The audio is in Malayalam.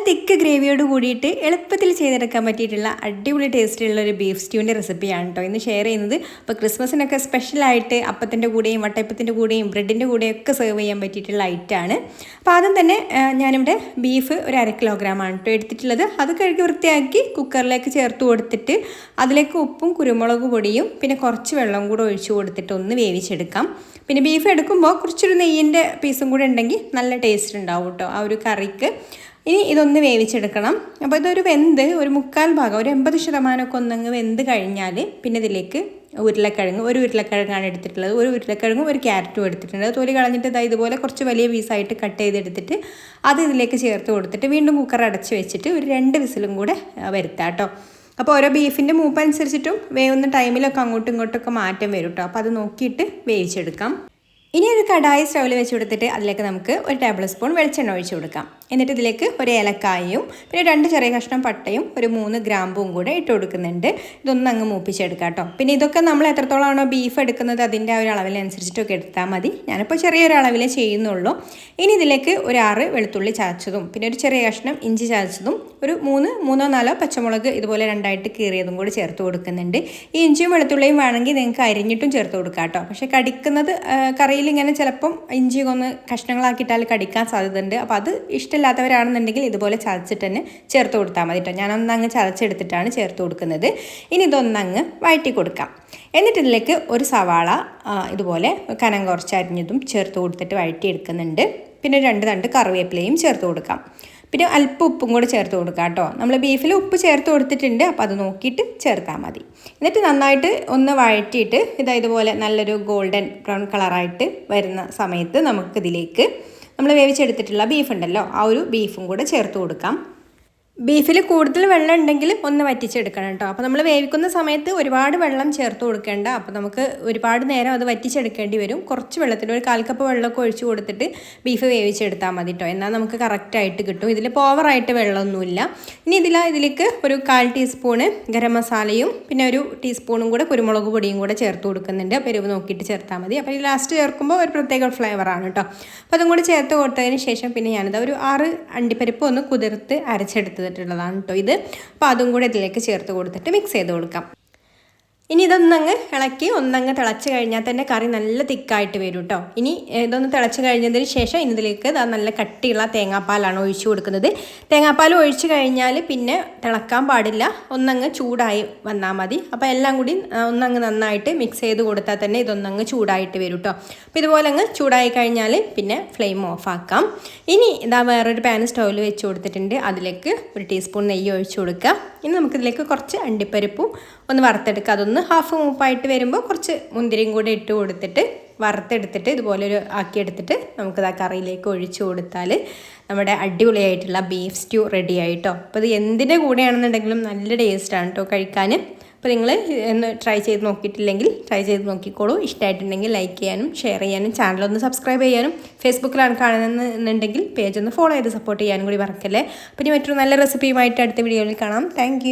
തിക്ക് ഗ്രേവിയോട് കൂടിയിട്ട് എളുപ്പത്തിൽ ചെയ്തെടുക്കാൻ പറ്റിയിട്ടുള്ള അടിപൊളി ടേസ്റ്റിലുള്ള ഒരു ബീഫ് സ്റ്റ്യൂവിൻ്റെ റെസിപ്പിയാണ് കേട്ടോ ഇന്ന് ഷെയർ ചെയ്യുന്നത്. അപ്പോൾ ക്രിസ്മസിനൊക്കെ സ്പെഷ്യലായിട്ട് അപ്പത്തിൻ്റെ കൂടെയും വട്ടയപ്പത്തിൻ്റെ കൂടെയും ബ്രെഡിൻ്റെ കൂടെയും ഒക്കെ സെർവ് ചെയ്യാൻ പറ്റിയിട്ടുള്ള ഐറ്റമാണ്. അപ്പോൾ ആദ്യം തന്നെ ഞാനിവിടെ ബീഫ് ഒരു 1/2 കിലോഗ്രാമാണ് കേട്ടോ എടുത്തിട്ടുള്ളത്. അത് കഴുകി വൃത്തിയാക്കി കുക്കറിലേക്ക് ചേർത്ത് കൊടുത്തിട്ട് അതിലേക്ക് ഉപ്പും കുരുമുളക് പൊടിയും പിന്നെ കുറച്ച് വെള്ളം കൂടെ ഒഴിച്ചു കൊടുത്തിട്ട് ഒന്ന് വേവിച്ചെടുക്കാം. പിന്നെ ബീഫ് എടുക്കുമ്പോൾ കുറച്ചൊരു നെയ്യിൻ്റെ പീസും കൂടെ ഉണ്ടെങ്കിൽ നല്ല ടേസ്റ്റ് ഉണ്ടാവും കേട്ടോ ആ ഒരു കറിക്ക്. ഇനി ഇതൊന്ന് വേവിച്ചെടുക്കണം. അപ്പോൾ ഇതൊരു വെന്ത് ഒരു 1/4 ഭാഗം ഒരു 80% ഒന്നങ്ങ് വെന്ത് കഴിഞ്ഞാൽ പിന്നെ ഇതിലേക്ക് ഒരു ഉരുളക്കിഴങ്ങാണ് എടുത്തിട്ടുള്ളത്. ഒരു ഉരുളക്കിഴങ്ങും ഒരു ക്യാരറ്റും എടുത്തിട്ടുണ്ട്. തൊലി കളഞ്ഞിട്ട് ഇതുപോലെ കുറച്ച് വലിയ പീസായിട്ട് കട്ട് ചെയ്തെടുത്തിട്ട് അത് ഇതിലേക്ക് ചേർത്ത് കൊടുത്തിട്ട് വീണ്ടും കുക്കർ അടച്ച് വെച്ചിട്ട് ഒരു 2 വിസിലും കൂടെ വരുത്താം കേട്ടോ. അപ്പോൾ ഓരോ ബീഫിൻ്റെ മൂപ്പനുസരിച്ചിട്ടും വേവുന്ന ടൈമിലൊക്കെ അങ്ങോട്ടും ഇങ്ങോട്ടൊക്കെ മാറ്റം വരും കേട്ടോ. അപ്പോൾ അത് നോക്കിയിട്ട് വേവിച്ചെടുക്കാം. ഇനി ഒരു കടായി സ്റ്റൗവിൽ വെച്ച് കൊടുത്തിട്ട് അതിലേക്ക് നമുക്ക് 1 ടേബിൾ സ്പൂൺ വെളിച്ചെണ്ണ ഒഴിച്ച് കൊടുക്കാം. എന്നിട്ട് ഇതിലേക്ക് ഒരു ഏലക്കായും പിന്നെ 2 ചെറിയ കഷ്ണം പട്ടയും ഒരു 3 ഗ്രാമ്പും കൂടെ ഇട്ട് കൊടുക്കുന്നുണ്ട്. ഇതൊന്നും അങ്ങ് മൂപ്പിച്ചെടുക്കാം കേട്ടോ. പിന്നെ ഇതൊക്കെ നമ്മൾ എത്രത്തോളമാണോ ബീഫ് എടുക്കുന്നത് അതിൻ്റെ ആ ഒരു അളവിനനുസരിച്ചിട്ടൊക്കെ എടുത്താൽ മതി. ഞാനിപ്പോൾ ചെറിയൊരു അളവിലേ ചെയ്യുന്നുള്ളൂ. ഇനി ഇതിലേക്ക് ഒരു 6 വെളുത്തുള്ളി ചതച്ചതും പിന്നെ ഒരു ചെറിയ കഷ്ണം ഇഞ്ചി ചതച്ചതും ഒരു 3 4 പച്ചമുളക് ഇതുപോലെ 2ആയിട്ട് കീറിയതും കൂടി ചേർത്ത് കൊടുക്കുന്നുണ്ട്. ഈ ഇഞ്ചിയും വെളുത്തുള്ളിയും വേണമെങ്കിൽ നിങ്ങൾക്ക് അരിഞ്ഞിട്ടും ചേർത്ത് കൊടുക്കാം കേട്ടോ. പക്ഷേ കടിക്കുന്നത് കറിയിൽ ഇങ്ങനെ ചിലപ്പം ഇഞ്ചി ഒന്ന് കഷ്ണങ്ങളാക്കിയിട്ടാൽ കടിക്കാൻ സാധ്യതയുണ്ട്. അപ്പോൾ അത് ഇഷ്ടമില്ലാത്തവരാണെന്നുണ്ടെങ്കിൽ ഇതുപോലെ ചതച്ചിട്ട് തന്നെ ചേർത്ത് കൊടുത്താൽ മതി കേട്ടോ. ഞാനൊന്നങ്ങ് ചതച്ചെടുത്തിട്ടാണ് ചേർത്ത് കൊടുക്കുന്നത്. ഇനി ഇതൊന്നങ്ങ് വഴറ്റി കൊടുക്കാം. എന്നിട്ട് ഇതിലേക്ക് ഒരു സവാള ഇതുപോലെ കനം കുറച്ച് അരിഞ്ഞതും ചേർത്ത് കൊടുത്തിട്ട് വഴറ്റിയെടുക്കുന്നുണ്ട്. പിന്നെ 2 തണ്ട് കറിവേപ്പിലയും ചേർത്ത് കൊടുക്കാം. പിന്നെ അല്പം ഉപ്പും കൂടെ ചേർത്ത് കൊടുക്കാം കേട്ടോ. നമ്മൾ ബീഫിൽ ഉപ്പ് ചേർത്ത് കൊടുത്തിട്ടുണ്ട്. അപ്പോൾ അത് നോക്കിയിട്ട് ചേർത്താൽ മതി. എന്നിട്ട് നന്നായിട്ട് ഒന്ന് വഴറ്റിയിട്ട് ഇതുപോലെ നല്ലൊരു ഗോൾഡൻ ബ്രൗൺ കളറായിട്ട് വരുന്ന സമയത്ത് നമുക്കിതിലേക്ക് നമ്മൾ വേവിച്ചെടുത്തിട്ടുള്ള ബീഫ് ഉണ്ടല്ലോ ആ ഒരു ബീഫും കൂടെ ചേർത്ത് കൊടുക്കാം. ബീഫിൽ കൂടുതൽ വെള്ളം ഉണ്ടെങ്കിൽ ഒന്ന് വറ്റിച്ചെടുക്കണം കേട്ടോ. അപ്പോൾ നമ്മൾ വേവിക്കുന്ന സമയത്ത് ഒരുപാട് വെള്ളം ചേർത്ത് കൊടുക്കേണ്ട. അപ്പോൾ നമുക്ക് ഒരുപാട് നേരം അത് വറ്റിച്ചെടുക്കേണ്ടി വരും. കുറച്ച് വെള്ളത്തിൽ ഒരു 1/4 കപ്പ് വെള്ളമൊക്കെ ഒഴിച്ച് കൊടുത്തിട്ട് ബീഫ് വേവിച്ചെടുത്താൽ മതി കേട്ടോ. എന്നാൽ നമുക്ക് കറക്റ്റായിട്ട് കിട്ടും. ഇതിൽ ഓവറായിട്ട് വെള്ളമൊന്നുമില്ല. ഇനി ഇതിലേക്ക് ഒരു 1/4 ടീസ്പൂണ് ഗരം മസാലയും പിന്നെ ഒരു ടീസ്പൂണും കൂടെ കുരുമുളക് പൊടിയും കൂടെ ചേർത്ത് കൊടുക്കുന്നുണ്ട്. അപ്പോൾ എരിവ് നോക്കിയിട്ട് ചേർത്താൽ മതി. അപ്പോൾ ഈ ലാസ്റ്റ് ചേർക്കുമ്പോൾ ഒരു പ്രത്യേക ഫ്ലേവറാണ് കേട്ടോ. അപ്പോൾ അതും കൂടി ചേർത്ത് കൊടുത്തതിന് ശേഷം പിന്നെ ഞാനിത് ഒരു 6 അണ്ടിപ്പരിപ്പ് ഒന്ന് കുതിർത്ത് അരച്ചെടുത്തതാണ് കേട്ടോ ഇത്. അപ്പോൾ അതും കൂടെ ഇതിലേക്ക് ചേർത്ത് കൊടുത്തിട്ട് മിക്സ് ചെയ്ത് കൊടുക്കാം. ഇനി ഇതൊന്നങ്ങ് ഇളക്കി ഒന്നങ്ങ് തിളച്ച് കഴിഞ്ഞാൽ തന്നെ കറി നല്ല തിക്കായിട്ട് വരും കേട്ടോ. ഇനി ഇതൊന്ന് തിളച്ച് കഴിഞ്ഞതിന് ശേഷം ഇതിലേക്ക് നല്ല കട്ടിയുള്ള തേങ്ങാപ്പാലാണ് ഒഴിച്ചു കൊടുക്കുന്നത്. തേങ്ങാപ്പാൽ ഒഴിച്ച് കഴിഞ്ഞാൽ പിന്നെ തിളക്കാൻ പാടില്ല. ഒന്നങ്ങ് ചൂടായി വന്നാൽ മതി. അപ്പോൾ എല്ലാം കൂടി ഒന്നങ്ങ് നന്നായിട്ട് മിക്സ് ചെയ്ത് കൊടുത്താൽ തന്നെ ഇതൊന്നങ്ങ് ചൂടായിട്ട് വരും കേട്ടോ. അപ്പോൾ ഇതുപോലെ അങ്ങ് ചൂടായി കഴിഞ്ഞാൽ പിന്നെ ഫ്ലെയിം ഓഫാക്കാം. ഇനി വേറൊരു പാൻ സ്റ്റൗവിൽ വെച്ച് കൊടുത്തിട്ടുണ്ട്. അതിലേക്ക് ഒരു ടീസ്പൂൺ നെയ്യ് ഒഴിച്ചു കൊടുക്കുക. ഇനി നമുക്കിതിലേക്ക് കുറച്ച് അണ്ടിപ്പരിപ്പും ഒന്ന് വറുത്തെടുക്കുക. അതൊന്ന് ഹാഫ് മൂപ്പായിട്ട് വരുമ്പോൾ കുറച്ച് മുന്തിരിയും കൂടെ ഇട്ട് കൊടുത്തിട്ട് വറുത്തെടുത്തിട്ട് ഇതുപോലെ ആക്കിയെടുത്തിട്ട് നമുക്കിത് ആ കറിയിലേക്ക് ഒഴിച്ചു കൊടുത്താൽ നമ്മുടെ അടിപൊളിയായിട്ടുള്ള ബീഫ് സ്റ്റ്യൂ റെഡി ആയിട്ടോ. അപ്പോൾ ഇത് എന്തിൻ്റെ കൂടെയാണെന്നുണ്ടെങ്കിലും നല്ല ടേസ്റ്റാണ് കേട്ടോ കഴിക്കാൻ. അപ്പോൾ നിങ്ങൾ ഒന്ന് ട്രൈ ചെയ്ത് നോക്കിയിട്ടില്ലെങ്കിൽ ട്രൈ ചെയ്ത് നോക്കിക്കോളൂ. ഇഷ്ടമായിട്ടുണ്ടെങ്കിൽ ലൈക്ക് ചെയ്യാനും ഷെയർ ചെയ്യാനും ചാനലൊന്ന് സബ്സ്ക്രൈബ് ചെയ്യാനും ഫേസ്ബുക്കിലാണ് കാണുന്നതെന്നുണ്ടെങ്കിൽ പേജ് ഒന്ന് ഫോളോ ചെയ്ത് സപ്പോർട്ട് ചെയ്യാനും കൂടി മറക്കല്ലേ. അപ്പോൾ ഇനി മറ്റൊരു നല്ല റെസിപ്പിയുമായിട്ട് അടുത്ത വീഡിയോയിൽ കാണാം. താങ്ക്